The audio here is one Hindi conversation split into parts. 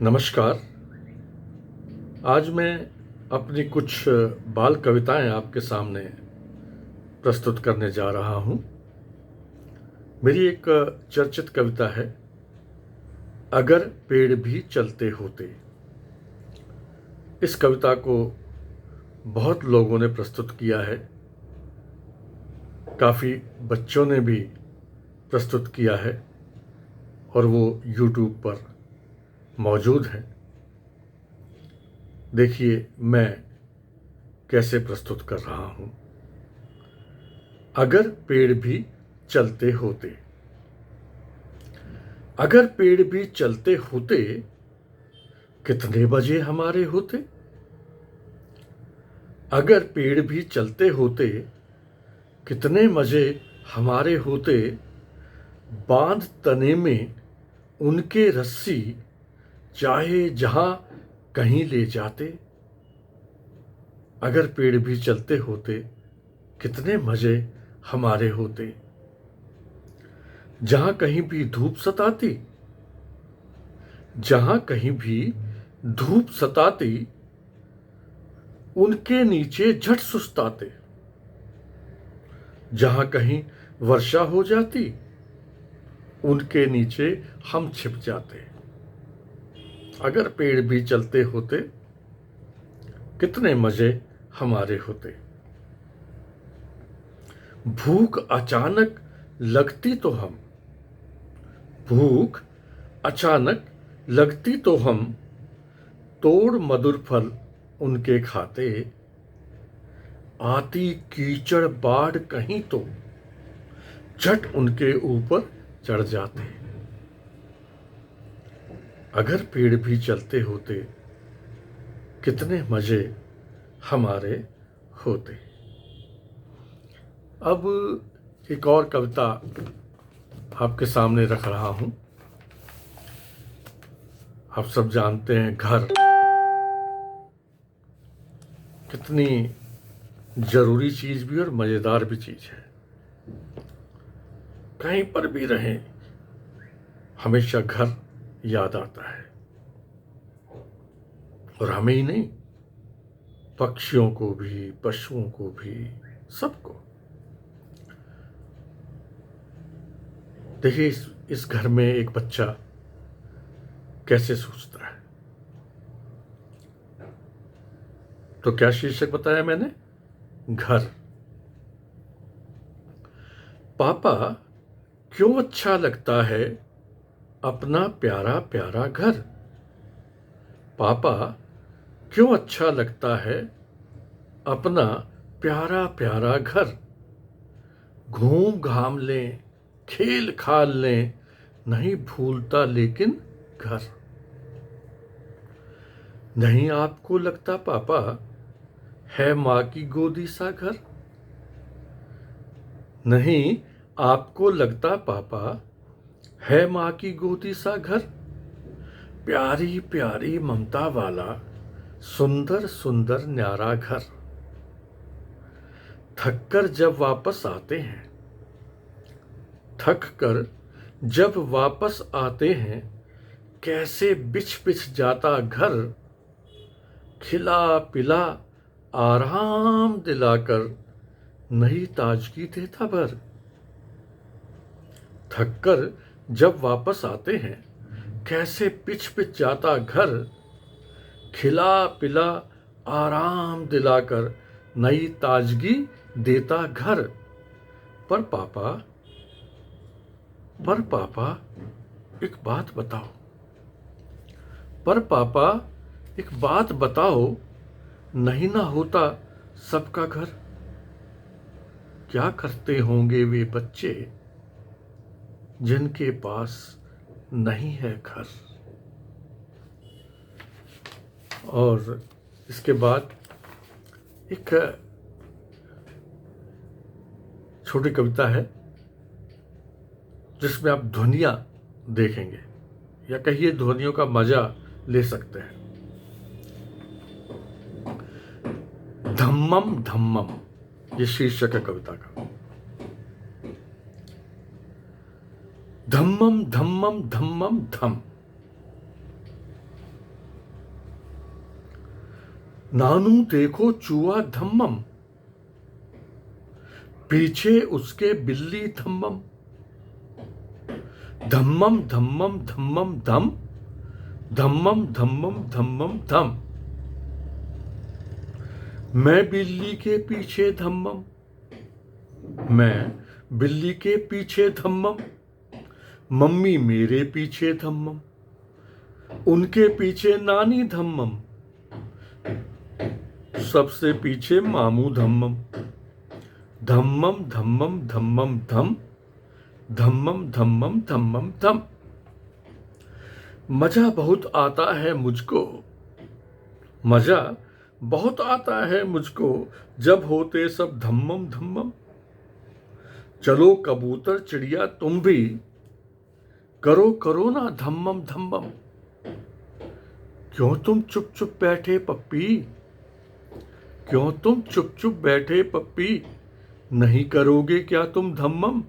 नमस्कार। आज मैं अपनी कुछ बाल कविताएं आपके सामने प्रस्तुत करने जा रहा हूं। मेरी एक चर्चित कविता है, अगर पेड़ भी चलते होते। इस कविता को बहुत लोगों ने प्रस्तुत किया है, काफ़ी बच्चों ने भी प्रस्तुत किया है और वो YouTube पर मौजूद है। देखिए मैं कैसे प्रस्तुत कर रहा हूं। अगर पेड़ भी चलते होते। अगर पेड़ भी चलते होते, कितने बजे हमारे होते। अगर पेड़ भी चलते होते, कितने मजे हमारे होते। बांध तने में उनके रस्सी, चाहे जहां कहीं ले जाते। अगर पेड़ भी चलते होते, कितने मजे हमारे होते। जहां कहीं भी धूप सताती, जहां कहीं भी धूप सताती, उनके नीचे झट सुस्ताते। जहां कहीं वर्षा हो जाती, उनके नीचे हम छिप जाते। अगर पेड़ भी चलते होते, कितने मजे हमारे होते। भूख अचानक लगती तो हम, भूख अचानक लगती तो हम, तोड़ मधुर फल उनके खाते। आती कीचड़ बाढ़ कहीं तो झट उनके ऊपर चढ़ जाते। अगर पेड़ भी चलते होते, कितने मजे हमारे होते। अब एक और कविता आपके सामने रख रहा हूं। आप सब जानते हैं, घर कितनी जरूरी चीज भी और मजेदार भी चीज है। कहीं पर भी रहें, हमेशा घर याद आता है। और हमें ही नहीं, पक्षियों को भी, पशुओं को भी, सबको। देखिए इस घर में एक बच्चा कैसे सोचता है। तो क्या शीर्षक बताया मैंने? घर। पापा, क्यों अच्छा लगता है अपना प्यारा प्यारा घर। पापा, क्यों अच्छा लगता है अपना प्यारा प्यारा घर। घूम घाम लें, खेल खाल लें, नहीं भूलता लेकिन घर। नहीं आपको लगता पापा, है मां की गोदी सा घर। नहीं आपको लगता पापा, है मां की गोदी सा घर। प्यारी प्यारी ममता वाला, सुंदर सुंदर न्यारा घर। थक कर जब वापस आते हैं, थक कर जब वापस आते हैं, कैसे बिछ बिछ जाता घर। खिला पिला आराम दिलाकर, नई ताजगी देता भर। थक कर जब वापस आते हैं, कैसे पिछ पिछ जाता घर। खिला पिला आराम दिलाकर, नई ताजगी देता घर। पर पापा, पर पापा एक बात बताओ। पर पापा एक बात बताओ, नहीं ना होता सबका घर। क्या करते होंगे वे बच्चे, जिनके पास नहीं है घर। और इसके बाद एक छोटी कविता है, जिसमें आप ध्वनियां देखेंगे, या कहिए ध्वनियों का मजा ले सकते हैं। धम्मम धम्मम, ये शीर्षक है कविता का। धम्मम धम्मम धम्मम धम, नानू देखो चूहा धम्मम, पीछे उसके बिल्ली धम्मम। धम्मम धम्मम धम्मम धम, धम्मम धम्मम धम्मम धम। मैं बिल्ली के पीछे धम्मम, मैं बिल्ली के पीछे धम्मम। मम्मी मेरे पीछे धम्मम, उनके पीछे नानी धम्मम, सबसे पीछे मामू धम्मम। धम्मम धम्मम धम्मम धम, धम्मम धम्मम धम्मम धम। मजा बहुत आता है मुझको, मजा बहुत आता है मुझको, जब होते सब धम्मम धम्मम। चलो कबूतर चिड़िया तुम भी, करो करो ना धम्मम धम्मम। क्यों तुम चुप चुप बैठे पप्पी, क्यों तुम चुप चुप बैठे पप्पी, नहीं करोगे क्या तुम धम्मम।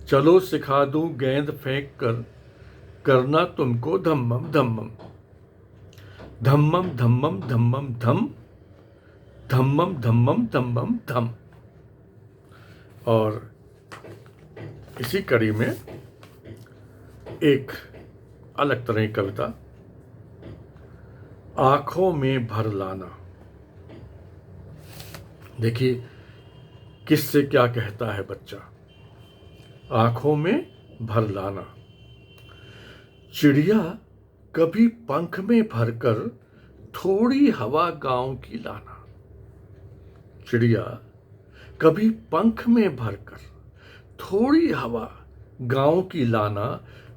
चलो सिखा दूं गेंद फेंक कर, करना तुमको धम्मम धम्मम। धम्मम धम्मम धम्मम धम, धम्मम धम्मम धम्मम धम। और इसी कड़ी में एक अलग तरह की कविता, आंखों में भर लाना। देखिए किससे क्या कहता है बच्चा। आंखों में भर लाना। चिड़िया कभी पंख में भरकर थोड़ी हवा गांव की लाना। चिड़िया कभी पंख में भरकर थोड़ी हवा गांव की लाना।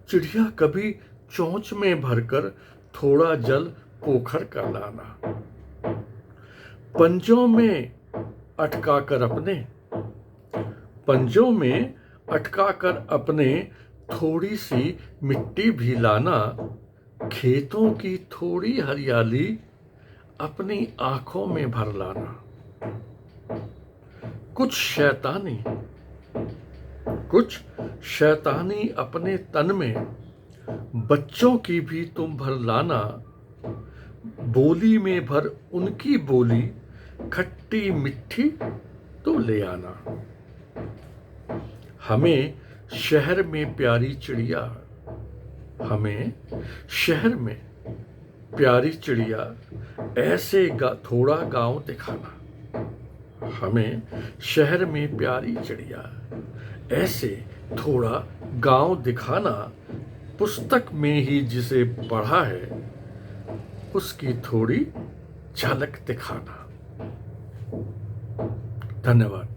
चिड़िया कभी चोंच में भरकर थोड़ा जल पोखर का लाना। पंजों में अटका कर अपने, पंजों में अटका कर अपने थोड़ी सी मिट्टी भी लाना। खेतों की थोड़ी हरियाली अपनी आंखों में भर लाना। कुछ शैतानी अपने तन में बच्चों की भी तुम भर लाना। बोली में भर उनकी बोली, खट्टी मिट्टी तो ले आना। हमें शहर में प्यारी चिड़िया, हमें शहर में प्यारी चिड़िया ऐसे थोड़ा गांव दिखाना। हमें शहर में प्यारी चिड़िया ऐसे थोड़ा गांव दिखाना। पुस्तक में ही जिसे पढ़ा है उसकी थोड़ी झलक दिखाना। धन्यवाद।